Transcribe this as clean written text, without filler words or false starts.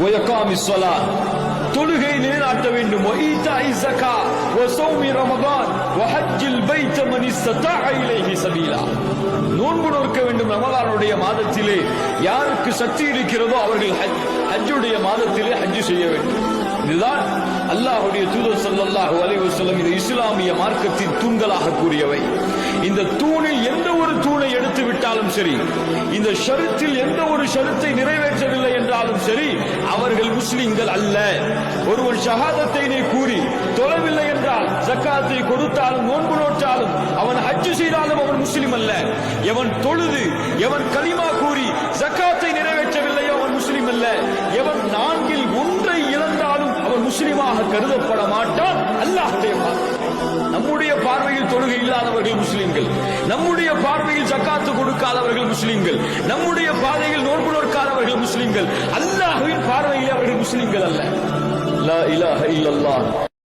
வயகாமி ஸலாத், தொழுகை நிலைநாட்ட வேண்டும், வஈதாஇ ஸகாத், வஸௌமி ரமதான், வஹஜ்ஜில் பைத மன் இஸ்ததாஅ இலைஹி சபீலா. நோன்பு நோக்க வேண்டும் ரமலானுடைய மாதத்திலே. யாருக்கு சக்தி இருக்கிறதோ அவர்கள் ஹஜ்ஜுடைய மாதத்திலே ஹஜ் செய்ய வேண்டும். இதுதான் அல்லாஹ்வுடைய தூதர் ஸல்லல்லாஹு அலைஹி வஸல்லம் இந்த இஸ்லாமிய மார்க்கத்தின் தூண்களாக கூறியவை. இந்த தூணில் எந்த ஒரு தூணை எடுத்து விட்டாலும் சரி, இந்த ஷரத்தில் எந்த ஒரு ஷரத்தை நிறைவேற்றவில்லை என்றாலும் சரி, அவர்கள் முஸ்லிம்கள் அல்ல. ஒருவன் ஷஹாதத்தை கூறி தொழவில்லை என்றால், ஜக்காத்தை கொடுத்தாலும் நோன்பு நோற்றாலும், அவன் ஹஜ் செய்தாலும் அவன் முஸ்லிம் அல்ல. எவன் தொழுது எவன் கலிமா கூறி ஜக்காத்தை நிறைவேற்றவில்லையோ அவன் முஸ்லிம் அல்ல. எவன் நான்கில் ஒன்றை இழந்தாலும் அவன் முஸ்லிமாக கருதப்பட மாட்டான். அல்லாஹ்வுடைய நம்முடைய பார்வையில் தொழுகை இல்லாதவர்கள் முஸ்லிம்கள், நம்முடைய பார்வையில் ஜக்காத்து கொடுக்காதவர்கள் முஸ்லிம்கள், நம்முடைய பாதையில் நோன்பு நோக்காதவர்கள் முஸ்லிம்கள். அல்லாஹ்வின் பார்வையில் அவர்கள் முஸ்லிம்கள் அல்ல. லா இலாஹ இல்லல்லாஹ்.